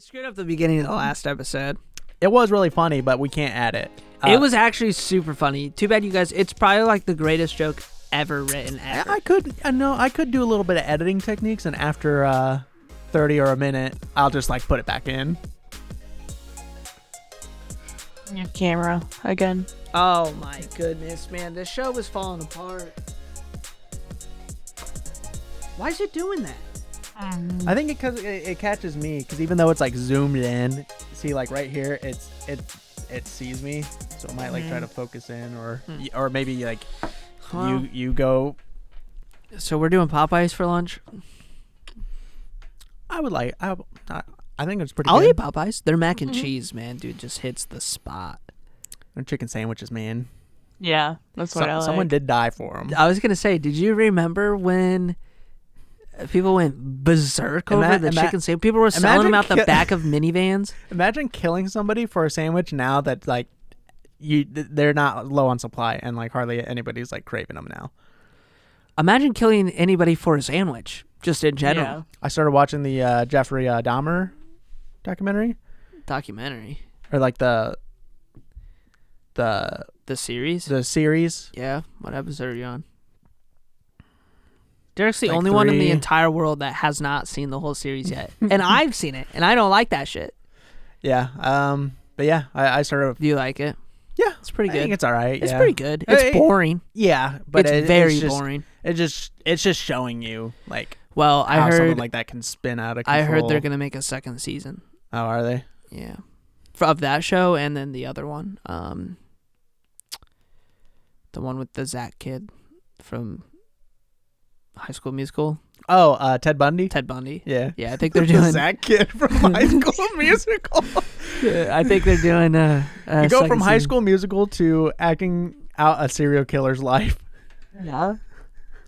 screwed up the beginning of the last episode. It was really funny, but we can't add it. It was actually super funny. Too bad you guys. It's probably like the greatest joke ever written ever. I could do a little bit of editing techniques, and after 30 or a minute, I'll just like put it back in. Your camera again. Oh my goodness, man! This show was falling apart. Why is it doing that? I think because it catches me, because even though it's like zoomed in, see like right here, it sees me, so it might like try to focus in, or maybe like you go. So we're doing Popeyes for lunch. I think it's pretty. I'll good. eat Popeyes. Their mac and cheese, man, dude, just hits the spot. And chicken sandwiches, man. Yeah, that's what I like. Someone did die for them. I was gonna say, did you remember when people went berserk over the chicken sandwich? People were selling them out the back of minivans. Imagine killing somebody for a sandwich now that like they're not low on supply and like hardly anybody's like craving them now. Imagine killing anybody for a sandwich, just in general. Yeah. I started watching the Jeffrey Dahmer documentary, or like the series. The series. Yeah, what episode are you on? Derek's the Like only one in the 3. entire world that has not seen the whole series yet, and I've seen it, and I don't like that shit. Yeah. But yeah, I started. Do you like it? Yeah, It's pretty I good. think it's all right. It's yeah. pretty good. It's boring. Yeah, but It's very boring. It's just showing you like Well, I how something heard like that can spin out of control. I heard they're gonna make a second season. Oh, are they? Yeah, of that show, and then the other one, the one with the Zach kid from High School Musical. Oh, Ted Bundy. Ted Bundy. Yeah. Yeah, I think they're doing Zach Kid from High School Musical. I think they're doing You go from High School Musical to acting out a serial killer's life. Yeah.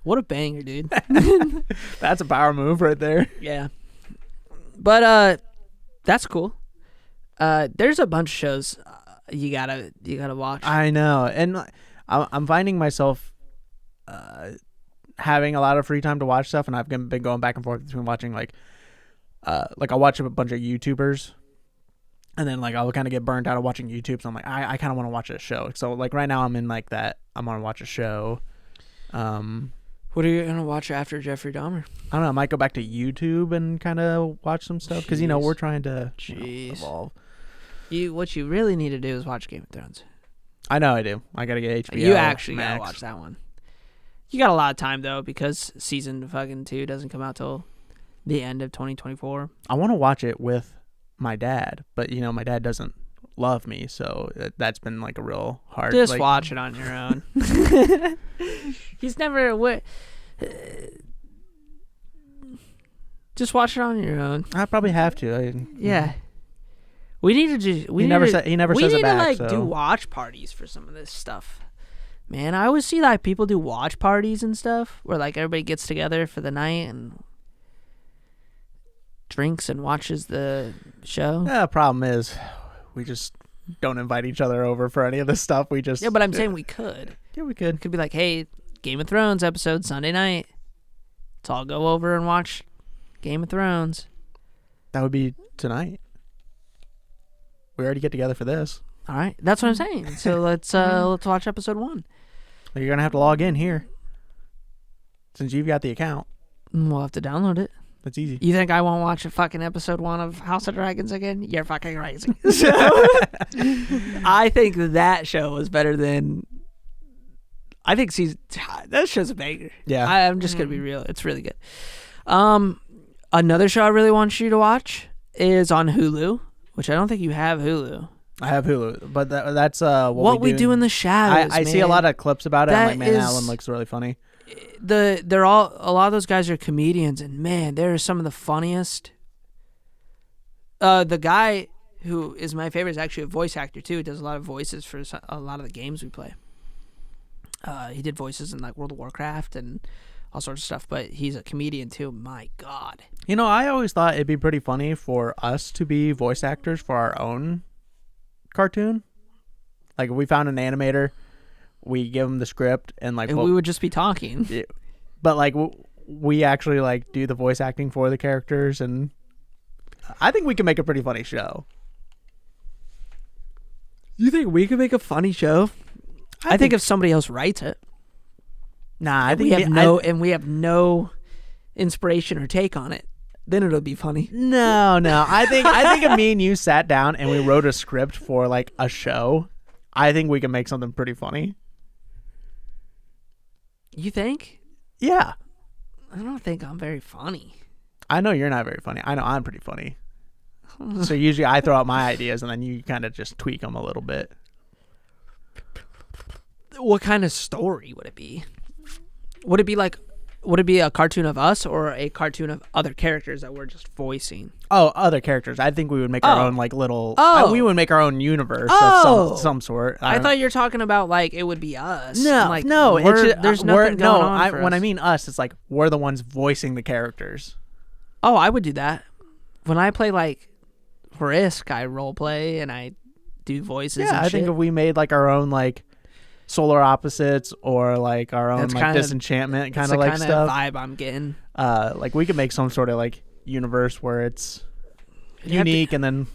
What a banger, dude. That's a power move right there. Yeah. But that's cool. There's a bunch of shows you gotta watch. I know, and I'm finding myself having a lot of free time to watch stuff, and I've been going back and forth between watching like I'll watch a bunch of YouTubers, and then like I'll kind of get burnt out of watching YouTube, so I'm like I kind of want to watch a show. So like right now I'm in like that I'm gonna watch a show. What are you gonna watch after Jeffrey Dahmer? I don't know. I might go back to YouTube and kind of watch some stuff because we're trying to evolve. What you really need to do is watch Game of Thrones. I know I do. I gotta get HBO. You actually Max. gotta watch that one. You got a lot of time though because season fucking 2 doesn't come out till the end of 2024. I want to watch it with my dad, but my dad doesn't love me, so that's been like a real hard. Just like, watch it on your own. He's never. Just watch it on your own. I probably have to. Yeah. We need to just. He never says it back. We need to do watch parties for some of this stuff. Man, I always see like people do watch parties and stuff where like everybody gets together for the night and drinks and watches the show. Yeah, problem is we just don't invite each other over for any of this stuff. We just but I'm saying we could. Yeah, we could. Could be like, hey, Game of Thrones episode Sunday night. Let's all go over and watch Game of Thrones. That would be tonight. We already get together for this. All right, that's what I'm saying. So let's watch episode 1. You're gonna have to log in here since you've got the account. We'll have to download it. That's easy. You think I won't watch a fucking episode 1 of House of Dragons again? You're fucking crazy. I think that show was better than. I think that show's a banger. Yeah, I'm just gonna be real. It's really good. Another show I really want you to watch is on Hulu, which I don't think you have Hulu. I have Hulu, but that's what we do in the shadows. I see a lot of clips about it. I'm like, man, Alan looks really funny. A lot of those guys are comedians, and man, they're some of the funniest. The guy who is my favorite is actually a voice actor too. He does a lot of voices for a lot of the games we play. He did voices in like World of Warcraft and all sorts of stuff, but he's a comedian too. My God. I always thought it'd be pretty funny for us to be voice actors for our own cartoon. Like if we found an animator, we give them the script and we would just be talking. But like we actually like do the voice acting for the characters, and I think we can make a pretty funny show. You think we could make a funny show? I think if somebody else writes it. Nah, I and think we have no inspiration or take on it, then it'll be funny. No. I think if me and you sat down and we wrote a script for like a show, I think we can make something pretty funny. You think? Yeah. I don't think I'm very funny. I know you're not very funny. I know I'm pretty funny. So usually I throw out my ideas and then you kind of just tweak them a little bit. What kind of story would it be? Would it be a cartoon of us or a cartoon of other characters that we're just voicing? Oh, other characters. I think we would make our own like little. We would make our own universe of some sort. I thought you were talking about like it would be us. No, like, no. There's nothing going on for when us. I mean us, it's like we're the ones voicing the characters. Oh, I would do that. When I play like Risk, I role play and I do voices. Yeah, and I think shit. if we made like our own like solar opposites or like our own That's like disenchantment kind of like kinda stuff. Vibe I'm getting. Like we could make some sort of like universe where it's unique and then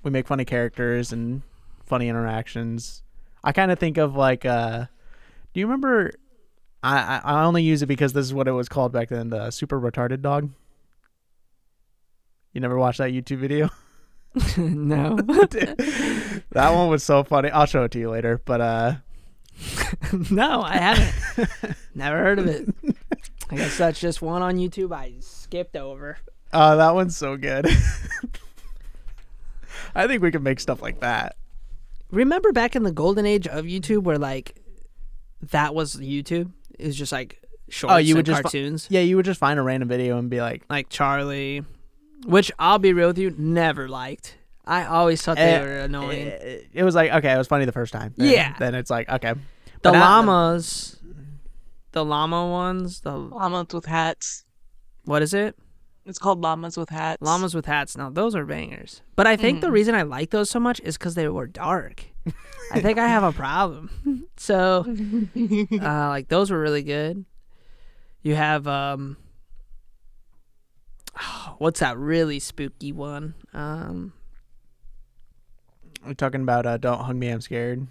we make funny characters and funny interactions. I kind of think of like do you remember I only use it because this is what it was called back then, the super retarded dog. You never watched that YouTube video? No. That one was so funny. I'll show it to you later, but No, I haven't. Never heard of it. I guess that's just one on YouTube I skipped over. Oh, that one's so good. I think we could make stuff like that. Remember back in the golden age of YouTube where like that was YouTube? It was just like shorts you would and just cartoons. Yeah, you would just find a random video and be like Charlie, which I'll be real with you, never liked. I always thought they were annoying. It was like, okay, it was funny the first time. Then it's like, okay. The llamas, the llama ones, the Llamas with hats. what is it? It's called llamas with hats. Llamas with hats. Now those are bangers. But I think the reason I like those so much is because they were dark. I think I have a problem. So, like those were really good. You have what's that really spooky one? We're talking about Don't Hug Me, I'm Scared.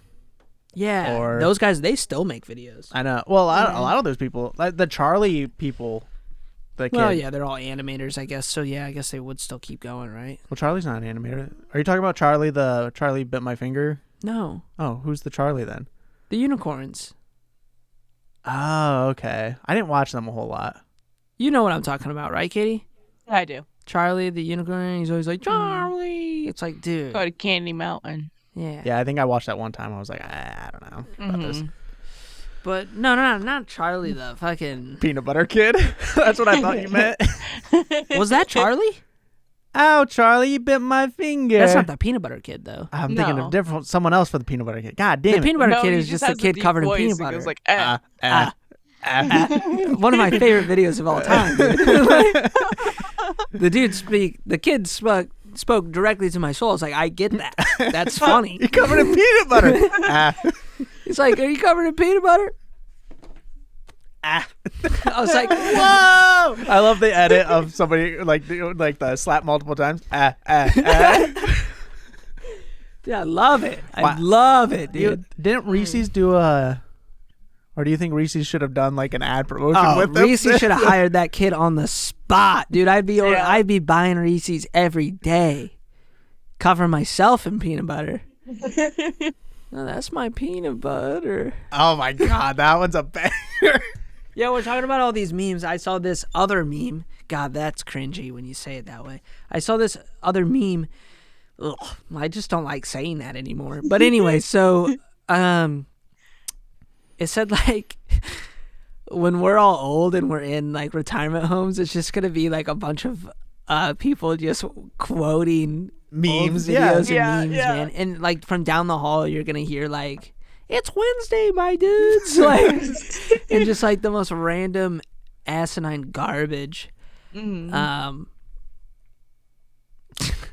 Yeah, Or those guys, they still make videos. I know. Well, a lot of those people, like the Charlie people, Well, yeah, they're all animators, I guess. So yeah, I guess they would still keep going, right? Well, Charlie's not an animator. Are you talking about Charlie, the Charlie Bit My Finger? No, Oh, who's the Charlie then? the unicorns. Oh, okay. I didn't watch them a whole lot. You know what I'm talking about, right, Katie? I do. Charlie, the unicorn. He's always like Charlie. It's like, dude. Go to Candy Mountain. Yeah. Yeah, I think I watched that one time. I was like, I don't know about this. But no, not Charlie the fucking. Peanut Butter Kid? That's what I thought you meant. Was that Charlie? Ow, Charlie, you bit my finger. That's not the peanut butter kid though. I'm thinking No. of different someone else for the Peanut Butter Kid. God The damn it. peanut butter No, kid he is just a has kid deep covered in voice. peanut He butter. goes like, One of my favorite videos of all time. Dude. The kid spoke directly to my soul. It's like, I get that. That's funny. You're covered in peanut butter. He's like, are you covered in peanut butter? I was like, whoa! I love the edit of somebody like the slap multiple times. Dude, I love it. I Wow. love it, dude. Didn't Reese's do a? Or do you think Reese's should have done like an ad promotion with them? Reese should have hired that kid on the spot, dude. I'd be buying Reese's every day, cover myself in peanut butter. No, that's my peanut butter. Oh my god, that one's a banger. Yeah, we're talking about all these memes. I saw this other meme. God, that's cringy when you say it that way. I saw this other meme. Ugh, I just don't like saying that anymore. But anyway, so it said like when we're all old and we're in like retirement homes, it's just gonna be like a bunch of people just quoting Memes, old videos yeah. and memes, Yeah. man. And like from down the hall, you're gonna hear like, "It's Wednesday, my dudes," like, and just like the most random asinine garbage.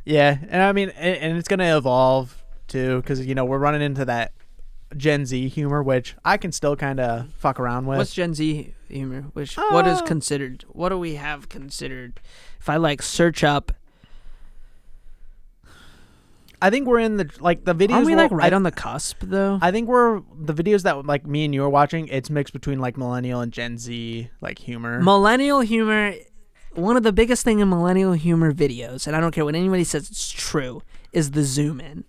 Yeah, and I mean, and it's gonna evolve too, because we're running into that Gen Z humor, which I can still kind of fuck around with. What's Gen Z humor? What is considered? What do we have considered? If I like search up I think we're in the videos. Aren't we like were- right on the cusp though? I think we're the videos that like me and you are watching. It's mixed between like millennial and Gen Z like humor. Millennial humor. One of the biggest thing in millennial humor videos, and I don't care what anybody says, it's true, is the zoom in.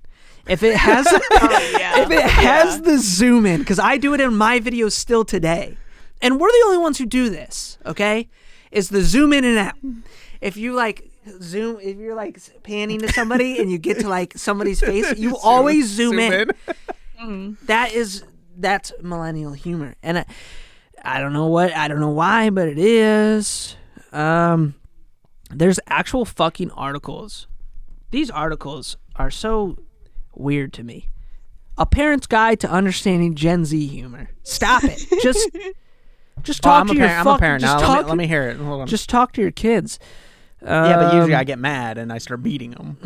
If it has, if it has the zoom in, because I do it in my videos still today, and we're the only ones who do this. Okay, is the zoom in and out. If you like zoom, if you're like panning to somebody and you get to like somebody's face, you always zoom in. That's millennial humor, and I don't know why, but it is. There's actual fucking articles. These articles are so weird to me. A parent's guide to understanding Gen Z humor. Stop it. Just talk to your I'm a parent now. Let me hear it. Hold on. Just talk to your kids. Yeah, but usually I get mad and I start beating them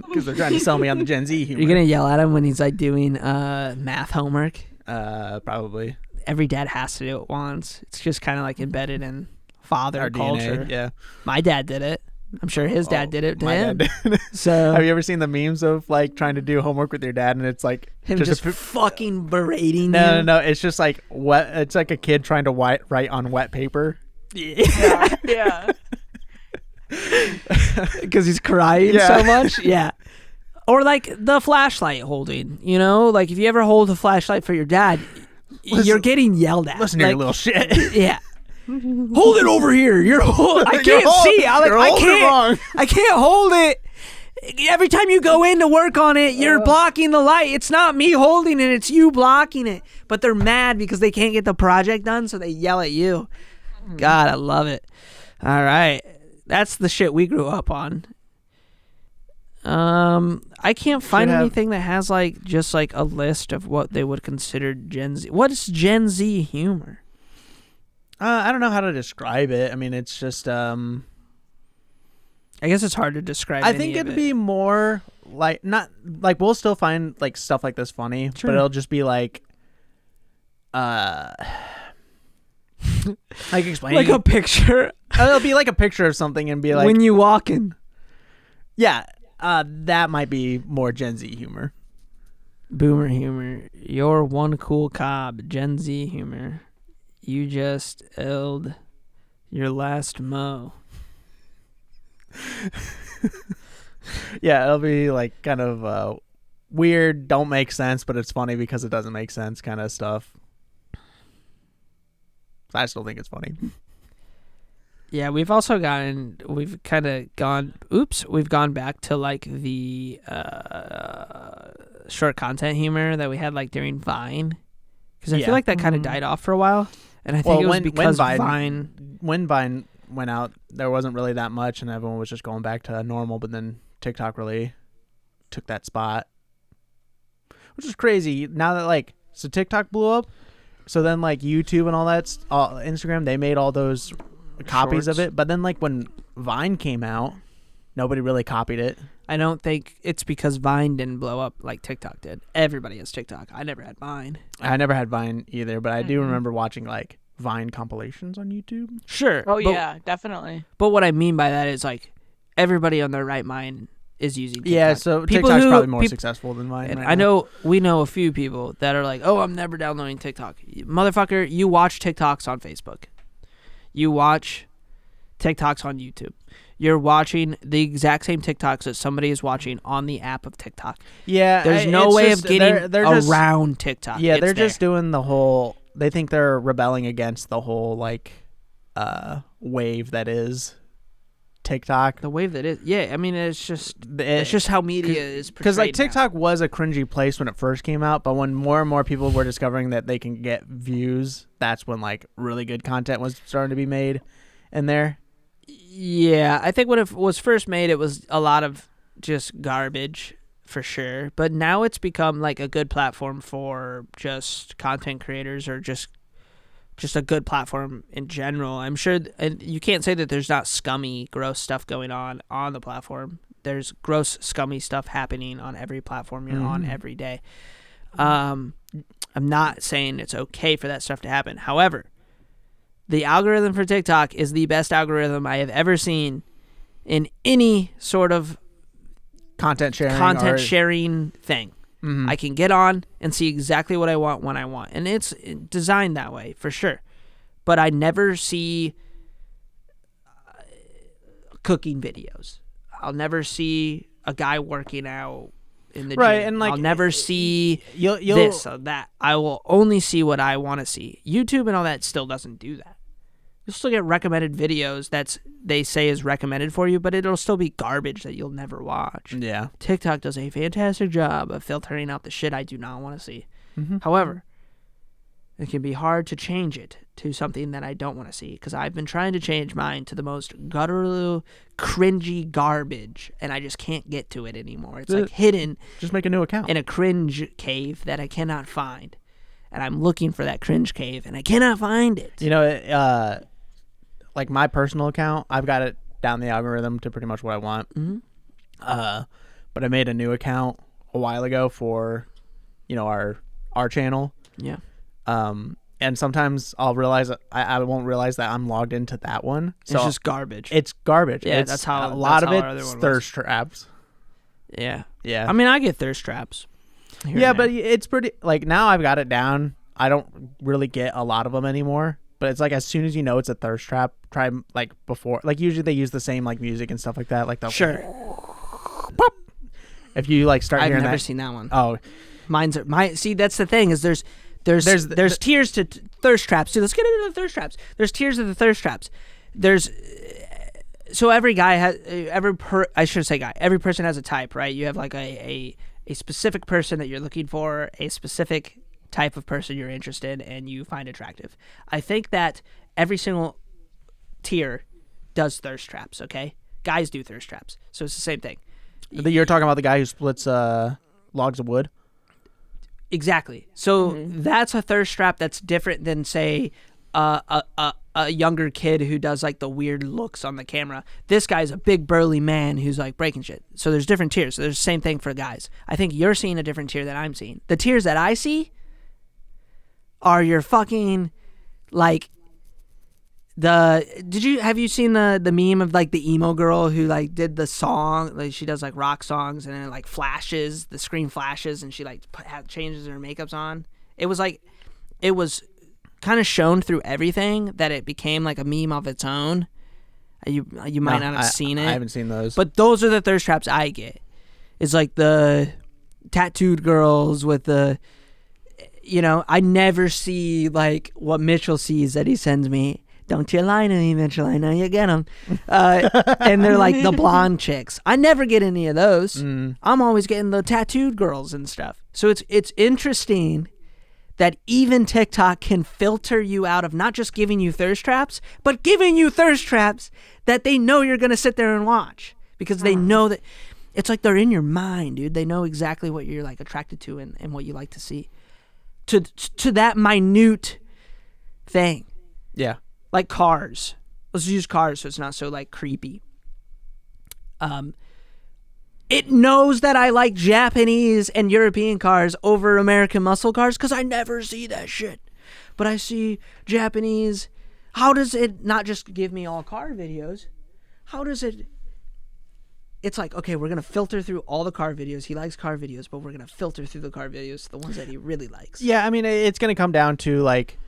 because they're trying to sell me on the Gen Z humor. You're gonna yell at him when he's like doing math homework. Probably. Every dad has to do it once. It's just kind of like embedded in father Our culture. DNA, yeah. My dad did it. I'm sure his dad did it to My him. dad did. So Have you ever seen the memes of like trying to do homework with your dad and it's like him just fucking berating No, you? no, it's just like wet. It's like a kid trying to write on wet paper. Yeah. Because he's crying so much. Yeah. Or like the flashlight holding, you know? Like if you ever hold a flashlight for your dad, you're getting yelled at. Listen to your little shit. Yeah. Hold it over here. I can't see. I can't hold it. Every time you go in to work on it, you're blocking the light. It's not me holding it, it's you blocking it. But they're mad because they can't get the project done, so they yell at you. God, I love it. All right. That's the shit we grew up on. I can't find anything that has like just like a list of what they would consider Gen Z. What is Gen Z humor? I don't know how to describe it. I mean, it's just I guess it's hard to describe. I think it'd be more like not like we'll still find like stuff like this funny, Sure. but it'll just be like like explaining like a picture it'll be like a picture of something and be like when you walk in. Yeah, that might be more Gen Z humor. Boomer humor. You're one cool cob. Gen Z humor. You just eld your last mo. Yeah, it'll be like kind of weird, don't make sense, but it's funny because it doesn't make sense kind of stuff. I still think it's funny. Yeah, we've also we've gone back to like the short content humor that we had like during Vine. Because I feel like that kind of died off for a while. And I think it was because Vine... When Vine went out, there wasn't really that much and everyone was just going back to normal, but then TikTok really took that spot. Which is crazy. Now that like... So TikTok blew up. So then like YouTube and all that, Instagram, they made all those copies of it. But then like when Vine came out, nobody really copied it. I don't think it's because Vine didn't blow up like TikTok did. Everybody has TikTok. I never had Vine. I never had Vine either, but I do remember watching like Vine compilations on YouTube. Sure. Oh, yeah, definitely. But what I mean by that is like everybody on their right mind is using TikTok. Yeah, so TikTok's probably more successful than Vine. Right now. We know a few people that are like, oh, I'm never downloading TikTok. Motherfucker, you watch TikToks on Facebook. You watch TikToks on YouTube. You're watching the exact same TikToks that somebody is watching on the app of TikTok. Yeah, there's no way of getting around TikTok. Yeah, they're just doing the whole. They think they're rebelling against the whole like wave that is TikTok. The wave that is. Yeah, I mean it's just how media is portrayed. Because like TikTok was a cringy place when it first came out, but when more and more people were discovering that they can get views, that's when like really good content was starting to be made in there. Yeah, I think when it was first made, it was a lot of just garbage for sure. But now it's become like a good platform for just content creators or just a good platform in general. I'm sure, and you can't say that there's not scummy, gross stuff going on the platform. There's gross, scummy stuff happening on every platform you're on every day. I'm not saying it's okay for that stuff to happen. However, the algorithm for TikTok is the best algorithm I have ever seen in any sort of content sharing. content sharing thing. Mhm. I can get on and see exactly what I want when I want. And it's designed that way for sure. But I never see cooking videos. I'll never see a guy working out in the Right, gym. and, like, I'll never see you'll this or that. I will only see what I want to see. YouTube and all that still doesn't do that. You'll still get recommended videos they say is recommended for you, but it'll still be garbage that you'll never watch. Yeah. TikTok does a fantastic job of filtering out the shit I do not want to see. Mhm. However, it can be hard to change it to something that I don't want to see, because I've been trying to change mine to the most guttural, cringy garbage, and I just can't get to it anymore. It's like hidden Just make a new account. in a cringe cave that I cannot find. And I'm looking for that cringe cave, and I cannot find it. You know, like my personal account, I've got it down the algorithm to pretty much what I want. Mm-hmm. But I made a new account a while ago for, our channel. Yeah. And sometimes I'll realize I won't realize that I'm logged into that one. So It's just garbage. it's garbage. Yeah, It's, that's how- a lot that's of how our other it's one was. thirst traps. Yeah. Yeah. I mean, I get thirst traps. here Yeah, and but there. it's pretty, like, now I've got it down. I don't really get a lot of them anymore. But it's like, as soon as you know it's a thirst trap, try, like, before. Like, usually they use the same, like, music and stuff like that. Like, the Sure. pop. If you, like, start I've hearing never that. seen that one. Oh, See, that's the thing, is there's tiers to thirst traps. Dude, let's get into the thirst traps. There's tiers of the thirst traps. So every guy has every person has a type, right? You have like a specific person that you're looking for, a specific type of person you're interested in, and you find attractive. I think that every single tier does thirst traps, okay? Guys do thirst traps. So it's the same thing. you're talking about the guy who splits logs of wood? Exactly. So that's a thirst trap that's different than, say, a younger kid who does like the weird looks on the camera. This guy's a big burly man who's like breaking shit. So there's different tiers. So there's the same thing for guys. I think you're seeing a different tier that I'm seeing. The tiers that I see are your fucking like have you seen the meme of like the emo girl who like did the song, like she does like rock songs and then it like flashes, the screen flashes, and she like changes her makeups on. It was kind of shown through everything that it became like a meme of its own. You might not have seen it. I haven't seen those. But those are the thirst traps I get. It's like the tattooed girls with the, I never see like what Mitchell sees that he sends me. Don't you lie to me, Mitchell. I know you get them. And they're like the blonde chicks. I never get any of those. I'm always getting the tattooed girls and stuff. So it's interesting that even TikTok can filter you out of not just giving you thirst traps, but giving you thirst traps that they know you're going to sit there and watch, because they know that it's like they're in your mind, dude. They know exactly what you're like attracted to and what you like to see. To that minute thing. Yeah. Like cars. Let's use cars so it's not so like creepy. It knows that I like Japanese and European cars over American muscle cars because I never see that shit. But I see Japanese. How does it not just give me all car videos? How does it... It's like, okay, we're going to filter through all the car videos. He likes car videos, but we're going to filter through the car videos to the ones that he really likes. Yeah, I mean, it's going to come down to, like...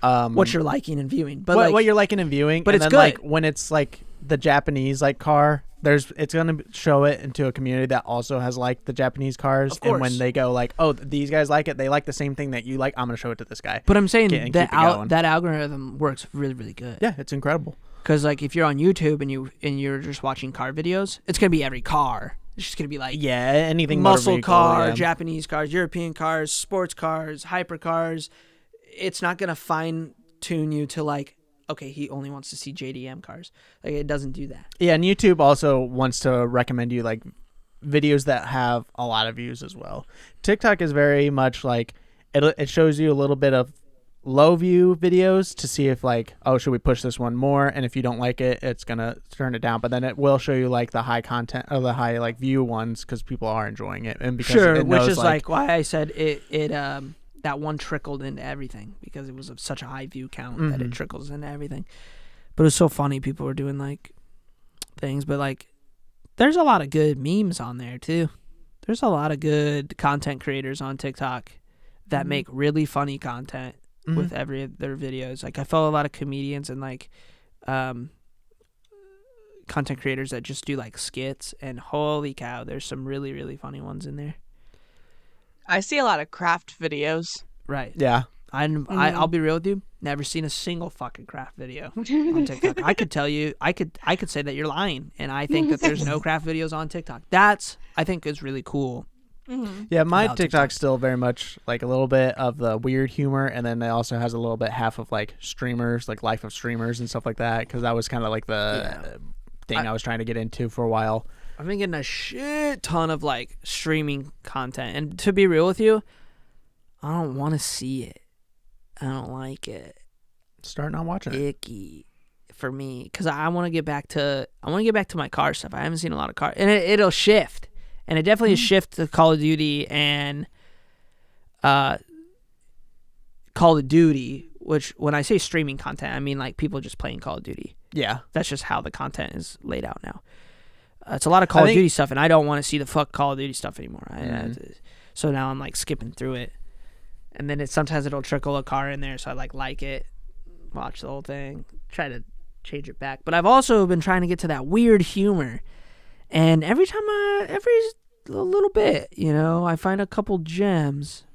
what you're liking and viewing. But what you're liking and viewing. But and it's then, good. like, when it's, like, the Japanese, like, car... It's gonna show it into a community that also has like the Japanese cars, Of course. and when they go like, oh, these guys like it, they like the same thing that you like. I'm gonna show it to this guy. But I'm saying And that keep it going. that algorithm works really, really good. Yeah, it's incredible. Because like if you're on YouTube and you're just watching car videos, it's gonna be every car. It's just gonna be like Yeah, anything motor muscle vehicle, car, yeah. Japanese cars, European cars, sports cars, hypercars. It's not gonna fine tune you to like, okay, he only wants to see JDM cars. Like, it doesn't do that. Yeah, and YouTube also wants to recommend you like videos that have a lot of views as well. TikTok is very much like it shows you a little bit of low view videos to see if like, oh, should we push this one more? And if you don't like it, it's gonna turn it down. But then it will show you like the high content or the high like view ones because people are enjoying it, and because Sure, it which knows, is like why I said it that one trickled into everything, because it was of such a high view count that it trickles into everything. But it was so funny. People were doing like things, but like There's a lot of good memes on there too. There's a lot of good content creators on TikTok that make really funny content with every of their videos. Like I follow a lot of comedians and like content creators that just do like skits, and holy cow, there's some really, really funny ones in there. I see a lot of craft videos. Right. Yeah. I'll be real with you. Never seen a single fucking craft video on TikTok. I could tell you, I could say that you're lying, and I think that there's no craft videos on TikTok. That's, I think, is really cool. Yeah, my About TikTok's still very much like a little bit of the weird humor, and then it also has a little bit half of like streamers, like life of streamers and stuff like that, because that was kind of like the thing I was trying to get into for a while. I've been getting a shit ton of like streaming content, and to be real with you, I don't want to see it. I don't like it. Start not watching it. Icky for me, because I want to get back to my car stuff. I haven't seen a lot of car, and it'll shift, and it definitely shift to Call of Duty and Call of Duty. Which when I say streaming content, I mean like people just playing Call of Duty. Yeah, that's just how the content is laid out now. It's a lot of Call of Duty stuff, and I don't want to see the fuck Call of Duty stuff anymore. So now I'm like skipping through it. And then sometimes it'll trickle a car in there, so I like it, watch the whole thing, try to change it back. But I've also been trying to get to that weird humor, and every little bit, I find a couple gems.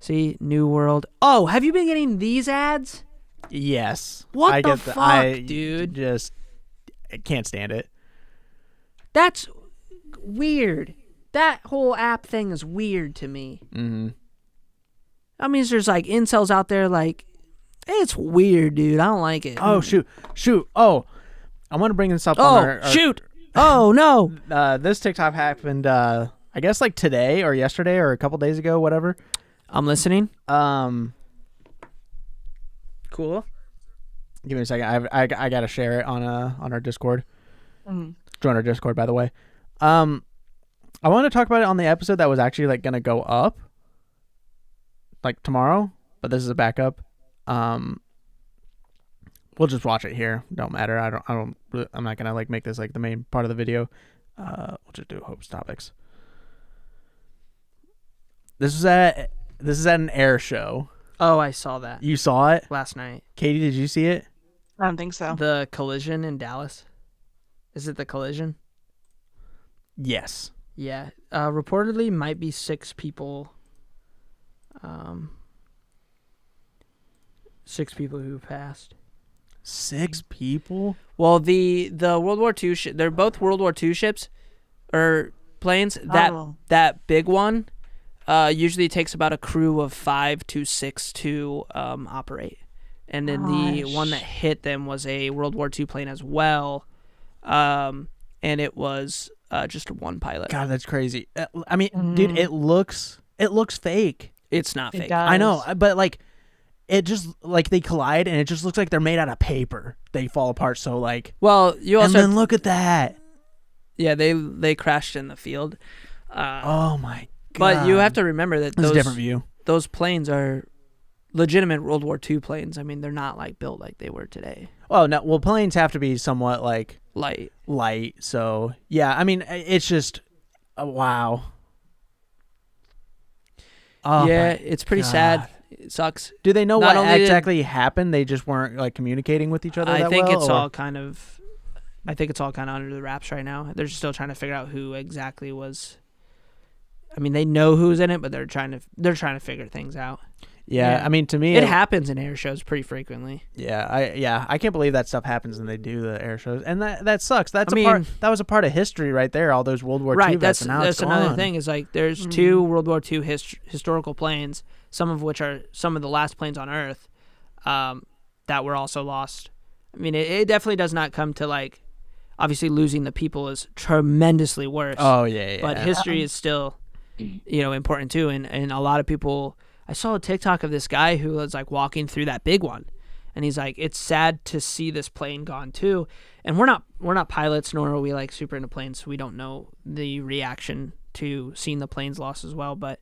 See, New World. Oh, have you been getting these ads? Yes. What the fuck, dude? I can't stand it. That's weird. That whole app thing is weird to me. Mm-hmm. I mean, there's like incels out there like, it's weird, dude. I don't like it. Oh, shoot. Oh, I want to bring this up. Shoot. Oh, no. This TikTok happened, I guess like today or yesterday or a couple days ago, whatever. I'm listening. Cool. Give me a second. I got to share it on our Discord. Join our Discord, by the way. I want to talk about it on the episode that was actually like going to go up. Like tomorrow, but this is a backup. We'll just watch it here. Don't matter. I'm not gonna like make this like the main part of the video. We'll just do Hope's topics. This is at an air show. Oh, I saw that. You saw it last night. Katie, did you see it? I don't think so. The collision in Dallas. Is it the collision? Yes. Yeah. Reportedly, might be 6 people. 6 people who passed. 6 people? Well, the World War II they're both World War II ships or planes. That big one usually takes about a crew of 5 to 6 to operate. And then the one that hit them was a World War II plane as well. And it was just one pilot. God, that's crazy. I mean, dude, it looks fake. It's not fake. I know, but like, it just like they collide and it just looks like they're made out of paper. They fall apart. So like, well, you also and then look at that. Yeah, they crashed in the field. Oh my god! But you have to remember that those, a different view. Those planes are legitimate World War II planes. I mean, they're not like built like they were today. Oh no! Well, planes have to be somewhat like light. So yeah, I mean, it's just wow. Oh, yeah, it's pretty sad. It sucks. Do they know what exactly happened? They just weren't like communicating with each other. I think it's all kind of under the wraps right now. They're still trying to figure out who exactly was. I mean, they know who's in it, but they're trying to figure things out. Yeah, I mean, to me, it happens in air shows pretty frequently. Yeah, I can't believe that stuff happens and they do the air shows, and that sucks. That was a part of history right there. All those World War II vets, and now that's another thing. Is like there's 2 World War II historical planes, some of which are some of the last planes on Earth, that were also lost. I mean, it definitely does not come to like, obviously losing the people is tremendously worse. Oh yeah. But history is still, important too, and a lot of people. I saw a TikTok of this guy who was like walking through that big one, and he's like, "It's sad to see this plane gone too." And we're not pilots, nor are we like super into planes, so we don't know the reaction to seeing the planes lost as well. But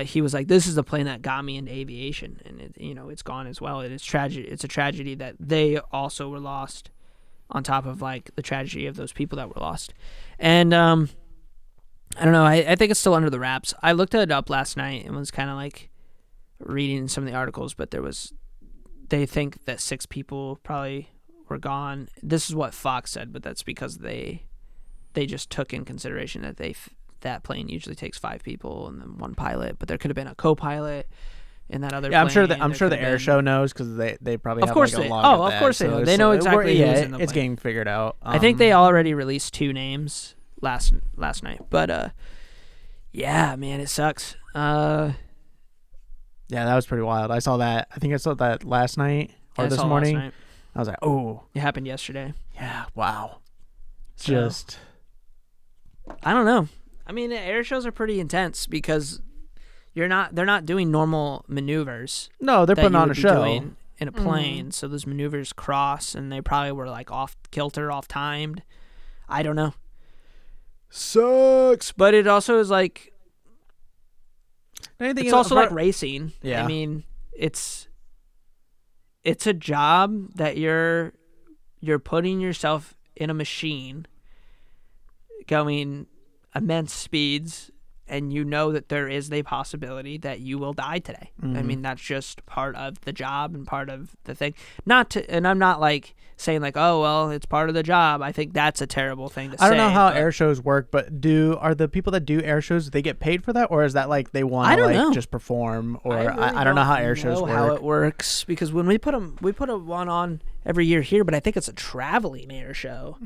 he was like, "This is the plane that got me into aviation, and it's gone as well. It's tragic. It's a tragedy that they also were lost." on top of like the tragedy of those people that were lost. And I don't know. I think it's still under the wraps. I looked it up last night and was kind of like reading some of the articles, but they think that 6 people probably were gone. This is what Fox said, but that's because they just took in consideration that that plane usually takes 5 people and then 1 pilot, but there could have been a co-pilot in that other plane. I'm sure the air show knows because they probably of have course like a they, log oh, of of that, course they so know. They know exactly who's in the it's plane. getting figured out. I think they already released 2 names last night, but yeah, man, it sucks. Yeah, that was pretty wild. I saw that. I think I saw that last night or this morning. I was like, oh, it happened yesterday. Yeah, wow. So, I don't know. I mean, the air shows are pretty intense because they're not doing normal maneuvers. No, they're putting on a show in a plane. So those maneuvers cross, and they probably were like off kilter, off timed. I don't know. Sucks, but it also is like it's also like racing. Yeah, I mean, it's a job that you're putting yourself in a machine going immense speeds, and you know that there is the possibility that you will die today. I mean, that's just part of the job and part of the thing. And I'm not like saying like, oh well, it's part of the job. I think that's a terrible thing to say. I don't know how air shows work, but are the people that do air shows, they get paid for that, or is that like they want to like just perform? Or I don't know how air shows work. How it works, because when we put a one on every year here, but I think it's a traveling air show.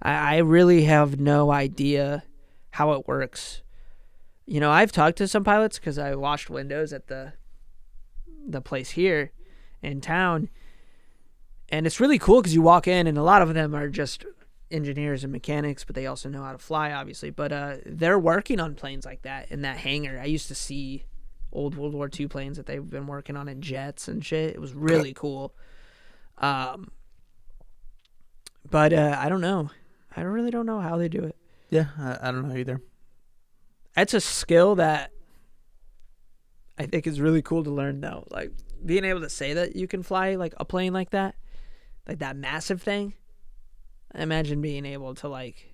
I really have no idea how it works. You know, I've talked to some pilots because I washed windows at the place here in town, and it's really cool because you walk in and a lot of them are just engineers and mechanics, but they also know how to fly, obviously. But they're working on planes like that in that hangar. I used to see old World War II planes that they've been working on in jets and shit. It was really cool. But I don't know. I really don't know how they do it. Yeah, I don't know either. That's a skill that I think is really cool to learn, though. Like, being able to say that you can fly, like, a plane like that massive thing. I imagine being able to, like,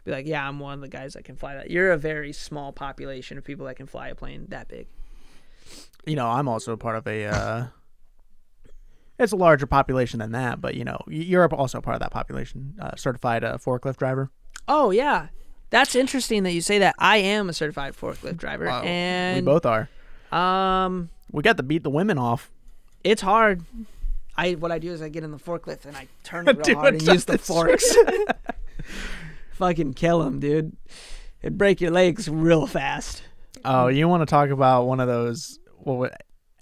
be like, yeah, I'm one of the guys that can fly that. You're a very small population of people that can fly a plane that big. You know, I'm also part of a, it's a larger population than that, but, you know, you're also part of that population, certified forklift driver. Oh, yeah. That's interesting that you say that. I am a certified forklift driver, and we both are. We got to beat the women off. It's hard. What I do is I get in the forklift and I turn it real hard and use the forks. Fucking kill them, dude. It'd break your legs real fast. Oh, you want to talk about one of those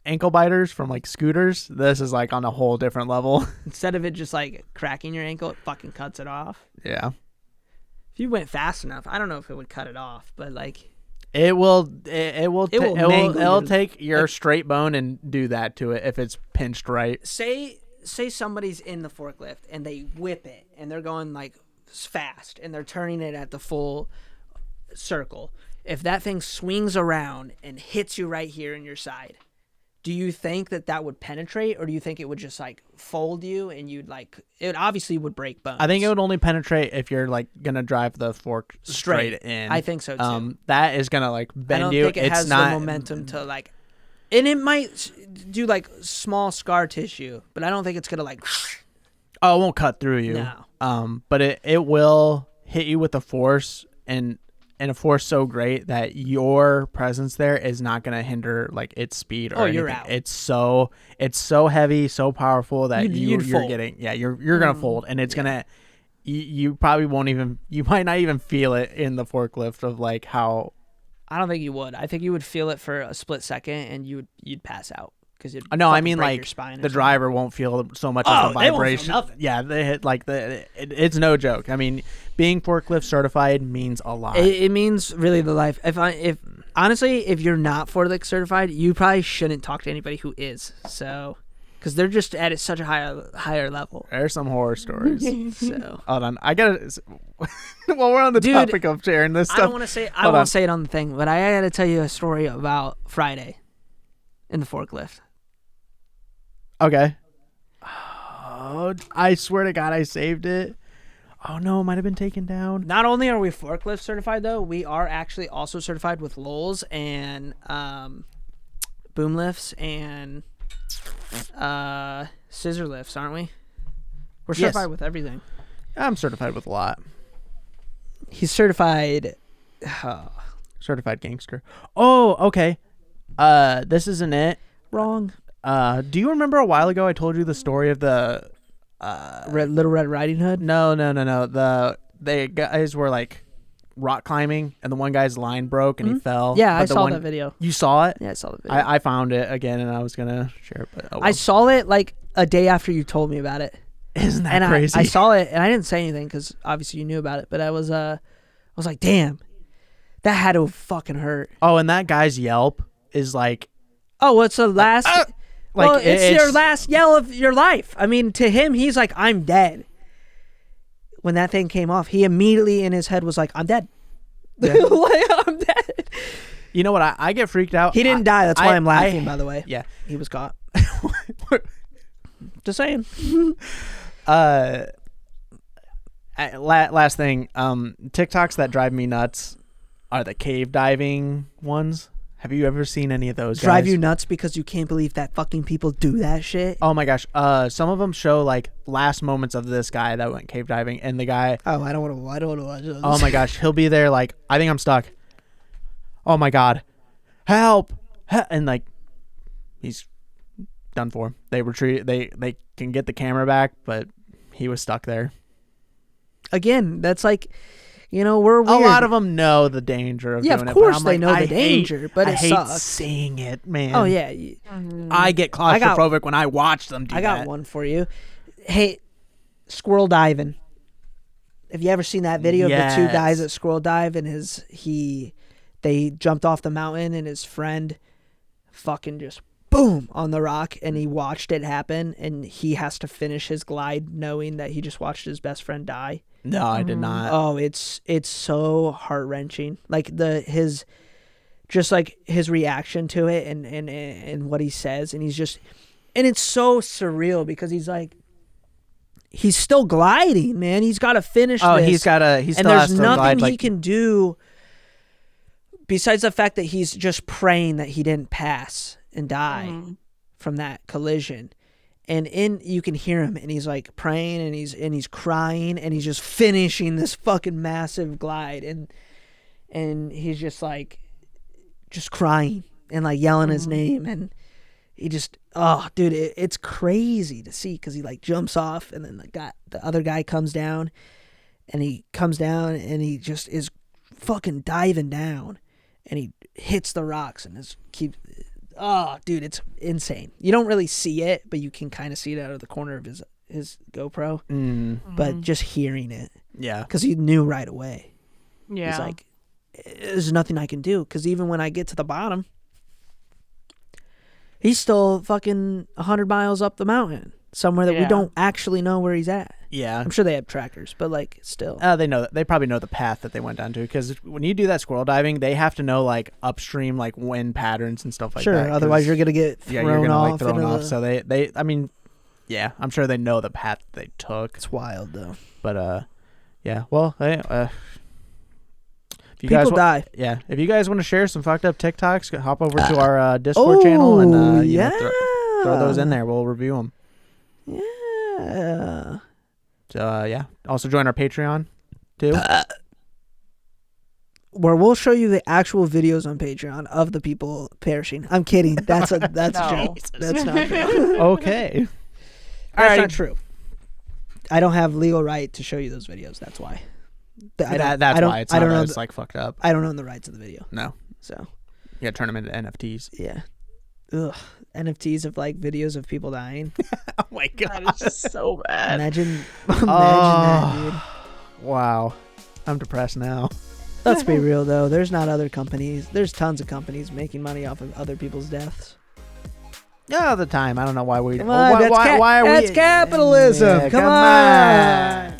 ankle biters from like scooters? This is like on a whole different level. Instead of it just like cracking your ankle, it fucking cuts it off. Yeah. If you went fast enough, I don't know if it would cut it off, but like it'll take your straight bone and do that to it if it's pinched right. Say somebody's in the forklift and they whip it and they're going like fast and they're turning it at the full circle. If that thing swings around and hits you right here in your side, do you think that would penetrate, or do you think it would just like fold you and you'd like, it obviously would break bones? I think it would only penetrate if you're like gonna drive the fork straight in. I think so too. That is gonna like bend you. I don't think it has the momentum to like, and it might do like small scar tissue, but I don't think it's gonna like. Oh, it won't cut through you. No. But it will hit you with a force and a force so great that your presence there is not going to hinder like its speed or anything. You're out. It's so heavy, so powerful that you're getting, you're going to fold, and it's going to, you probably won't even, you might not even feel it in the forklift of like how. I don't think you would. I think you would feel it for a split second and you'd pass out. No, I mean like the driver won't feel so much as the vibration. They won't feel nothing. Yeah, they hit like it's no joke. I mean, being forklift certified means a lot. It means really the life. If honestly, if you're not forklift certified, you probably shouldn't talk to anybody who is. So, because they're just at such a higher level. There's some horror stories. So hold on, I gotta. While we're on the topic of sharing this stuff, I don't want to say. I won't say it on the thing, but I gotta tell you a story about Friday in the forklift. Okay. Oh, I swear to God, I saved it. Oh no, it might have been taken down. Not only are we forklift certified though, we are actually also certified with Lowell's and boom lifts and scissor lifts, aren't we? We're Yes. certified with everything. I'm certified with a lot. He's certified. Certified gangster. Oh, okay. This isn't it. Wrong. Do you remember a while ago I told you the story of the Little Red Riding Hood? No. The guys were like rock climbing, and the one guy's line broke and he fell. Yeah, But I the saw that video. You saw it? Yeah, I saw the video. I found it again, and I was gonna share it, but oh well. I saw it like a day after you told me about it. Isn't that And crazy? I saw it, and I didn't say anything because obviously you knew about it. But I was like, damn, that had to fucking hurt. Oh, and that guy's Yelp is like, Oh, what's the last? Well, like, it's your last yell of your life. I mean, to him, he's like, I'm dead. When that thing came off, he immediately in his head was like, I'm dead. Yeah. Like, I'm dead. You know what? I get freaked out. He didn't die. That's why I'm laughing, by the way. Yeah. He was caught. Just saying. Last thing, TikToks that drive me nuts are the cave diving ones. Have you ever seen any of those Drive guys? you nuts because you can't believe that fucking people do that shit? Oh my gosh. Some of them show like last moments of this guy that went cave diving, and the guy, Oh, I don't want to watch those. oh my gosh, he'll be there like, I think I'm stuck. Oh my God, help! And like, he's done for. They retreat. They can get the camera back, but he was stuck there. Again, that's like, we're weird. A lot of them know the danger of Yeah, doing of it. course but I'm they like, know the I danger, but I it hate sucks. seeing it, man. Oh, yeah. I get claustrophobic when I watch them do I got that. one for you. Hey, squirrel diving. Have you ever seen that video of the two guys that squirrel dive and they jumped off the mountain and his friend fucking just boom on the rock and he watched it happen and he has to finish his glide knowing that he just watched his best friend die? No, I did not. Oh, it's so heart-wrenching. Like his reaction to it and what he says, and he's just, and it's so surreal because he's like, he's still gliding, man. He's got to finish this. He still and has there's to nothing glide, he can do besides the fact that he's just praying that he didn't pass and die from that collision. And you can hear him, and he's like praying, and he's crying, and he's just finishing this fucking massive glide, and he's just like, just crying and like yelling his name, and he just, oh, dude, it's crazy to see because he like jumps off, and then the other guy comes down, and he just is fucking diving down, and he hits the rocks and oh, dude, it's insane. You don't really see it, but you can kind of see it out of the corner of his GoPro. But just hearing it, yeah, because he knew right away. Yeah. He's like, there's nothing I can do, because even when I get to the bottom, he's still fucking 100 miles up the mountain, somewhere that we don't actually know where he's at. Yeah, I'm sure they have trackers, but like still. they know that. They probably know the path that they went down to, because when you do that squirrel diving, they have to know like upstream like wind patterns and stuff like that. Sure, otherwise you're gonna get thrown you're gonna off. like thrown off. So they I mean, yeah, I'm sure they know the path they took. It's wild though. But yeah. Well, hey, if you People guys die. Yeah, if you guys want to share some fucked up TikToks, hop over to our Discord channel and throw those in there. We'll review them. Yeah. So yeah, also join our Patreon too. Where we'll show you the actual videos on Patreon of the people perishing. I'm kidding. That's a joke. That's not true. Okay. That's not true. I don't have legal right to show you those videos. That's why. That's why it's not as like fucked up. I don't own the rights of the video. No. So. You gotta turn them into NFTs. Yeah. Ugh. NFTs of like videos of people dying. Oh my god. That is just so bad. Imagine that, dude. Wow. I'm depressed now. Let's be real though. There's not other companies. There's tons of companies making money off of other people's deaths. Yeah, all the time. I don't know why we. Come on, why are we? that's capitalism. Yeah, Come on.